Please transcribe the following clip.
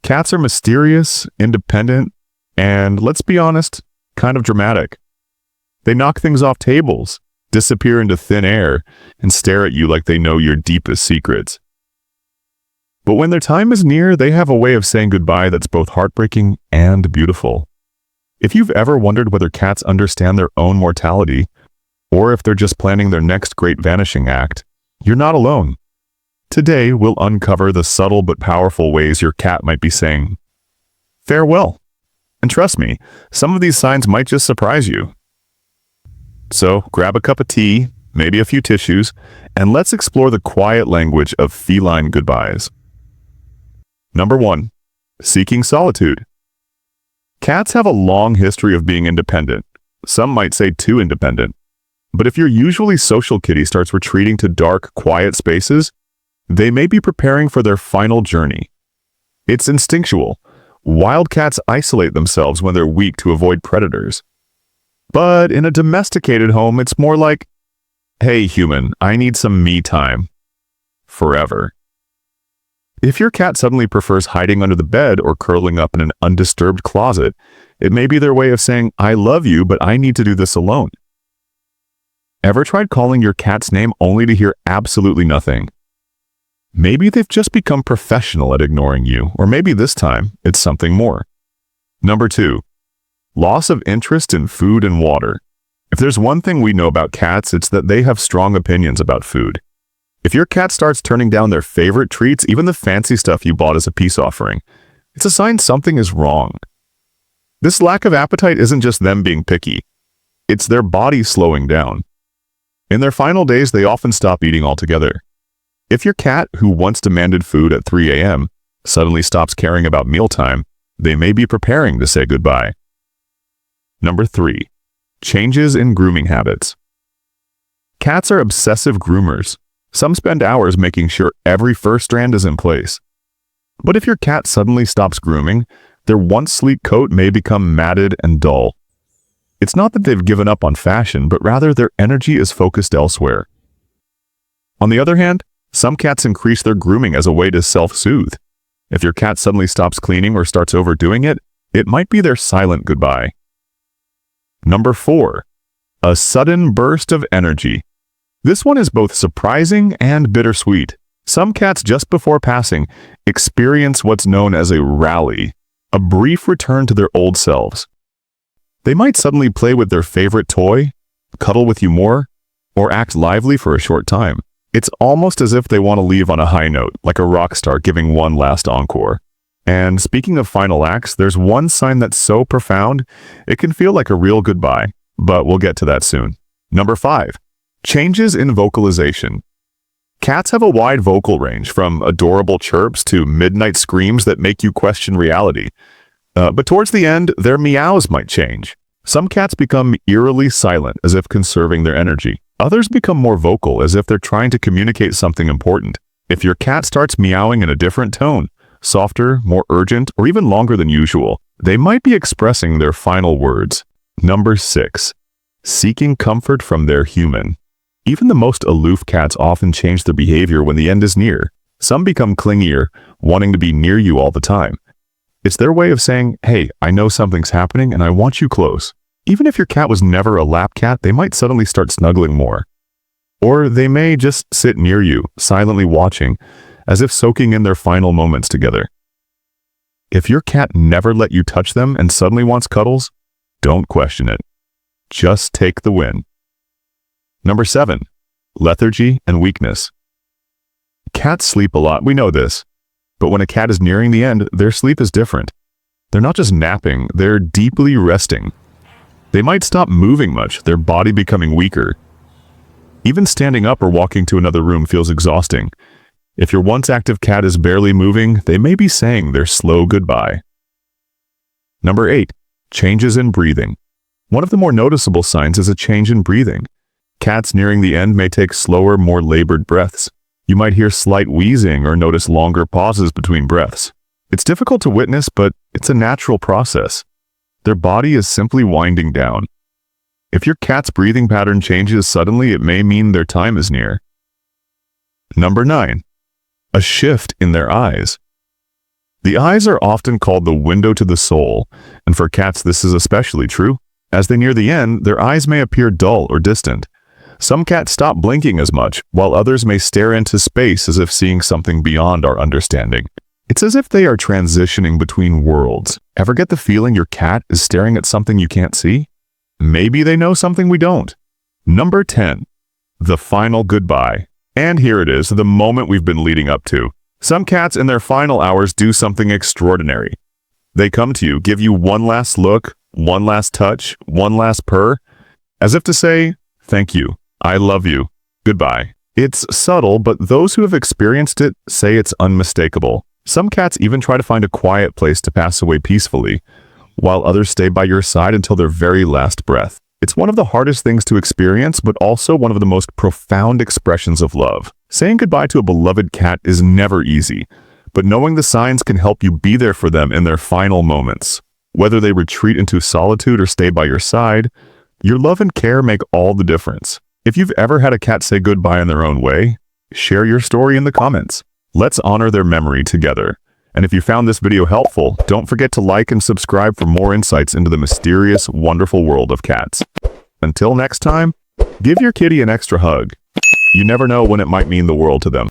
Cats are mysterious, independent, and, let's be honest, kind of dramatic. They knock things off tables, disappear into thin air, and stare at you like they know your deepest secrets. But when their time is near, they have a way of saying goodbye that's both heartbreaking and beautiful. If you've ever wondered whether cats understand their own mortality, or if they're just planning their next great vanishing act, you're not alone. Today, we'll uncover the subtle but powerful ways your cat might be saying farewell. And trust me, some of these signs might just surprise you. So, grab a cup of tea, maybe a few tissues, and let's explore the quiet language of feline goodbyes. Number 1. Seeking solitude. Cats have a long history of being independent. Some might say too independent. But if your usually social kitty starts retreating to dark, quiet spaces, they may be preparing for their final journey. It's instinctual. Wild cats isolate themselves when they're weak to avoid predators. But in a domesticated home, it's more like, hey human, I need some me time. Forever. If your cat suddenly prefers hiding under the bed or curling up in an undisturbed closet, it may be their way of saying, I love you, but I need to do this alone. Ever tried calling your cat's name only to hear absolutely nothing? Maybe they've just become professional at ignoring you, or maybe this time it's something more. Number 2. Loss of interest in food and water. If there's one thing we know about cats, it's that they have strong opinions about food. If your cat starts turning down their favorite treats, even the fancy stuff you bought as a peace offering, it's a sign something is wrong. This lack of appetite isn't just them being picky. It's their body slowing down. In their final days, they often stop eating altogether. If your cat, who once demanded food at 3 a.m., suddenly stops caring about mealtime, they may be preparing to say goodbye. Number 3. Changes in grooming habits. Cats are obsessive groomers. Some spend hours making sure every fur strand is in place. But if your cat suddenly stops grooming, their once sleek coat may become matted and dull. It's not that they've given up on fashion, but rather their energy is focused elsewhere. On the other hand, some cats increase their grooming as a way to self-soothe. If your cat suddenly stops cleaning or starts overdoing it, it might be their silent goodbye. Number 4. A sudden burst of energy. This one is both surprising and bittersweet. Some cats just before passing experience what's known as a rally, a brief return to their old selves. They might suddenly play with their favorite toy, cuddle with you more, or act lively for a short time. It's almost as if they want to leave on a high note, like a rock star giving one last encore. And speaking of final acts, there's one sign that's so profound, it can feel like a real goodbye, but we'll get to that soon. Number 5. Changes in vocalization. Cats have a wide vocal range, from adorable chirps to midnight screams that make you question reality. But towards the end, their meows might change. Some cats become eerily silent, as if conserving their energy. Others become more vocal, as if they're trying to communicate something important. If your cat starts meowing in a different tone, softer, more urgent, or even longer than usual, they might be expressing their final words. Number 6. Seeking comfort from their human. Even the most aloof cats often change their behavior when the end is near. Some become clingier, wanting to be near you all the time. It's their way of saying, hey, I know something's happening and I want you close. Even if your cat was never a lap cat, they might suddenly start snuggling more. Or they may just sit near you, silently watching, as if soaking in their final moments together. If your cat never let you touch them and suddenly wants cuddles, don't question it. Just take the win. Number 7. Lethargy and weakness. Cats sleep a lot, we know this. But when a cat is nearing the end, their sleep is different. They're not just napping, they're deeply resting. They might stop moving much, their body becoming weaker. Even standing up or walking to another room feels exhausting. If your once active cat is barely moving, they may be saying their slow goodbye. Number 8. Changes in breathing. One of the more noticeable signs is a change in breathing. Cats nearing the end may take slower, more labored breaths. You might hear slight wheezing or notice longer pauses between breaths. It's difficult to witness, but it's a natural process. Their body is simply winding down. If your cat's breathing pattern changes suddenly, it may mean their time is near. Number 9. A shift in their eyes. The eyes are often called the window to the soul, and for cats this is especially true. As they near the end, their eyes may appear dull or distant. Some cats stop blinking as much, while others may stare into space as if seeing something beyond our understanding. It's as if they are transitioning between worlds. Ever get the feeling your cat is staring at something you can't see? Maybe they know something we don't. Number 10. The final goodbye. And here it is, the moment we've been leading up to. Some cats in their final hours do something extraordinary. They come to you, give you one last look, one last touch, one last purr, as if to say, "Thank you, I love you, goodbye." It's subtle, but those who have experienced it say it's unmistakable. Some cats even try to find a quiet place to pass away peacefully, while others stay by your side until their very last breath. It's one of the hardest things to experience, but also one of the most profound expressions of love. Saying goodbye to a beloved cat is never easy, but knowing the signs can help you be there for them in their final moments. Whether they retreat into solitude or stay by your side, your love and care make all the difference. If you've ever had a cat say goodbye in their own way, share your story in the comments. Let's honor their memory together. And if you found this video helpful, don't forget to like and subscribe for more insights into the mysterious, wonderful world of cats. Until next time, give your kitty an extra hug. You never know when it might mean the world to them.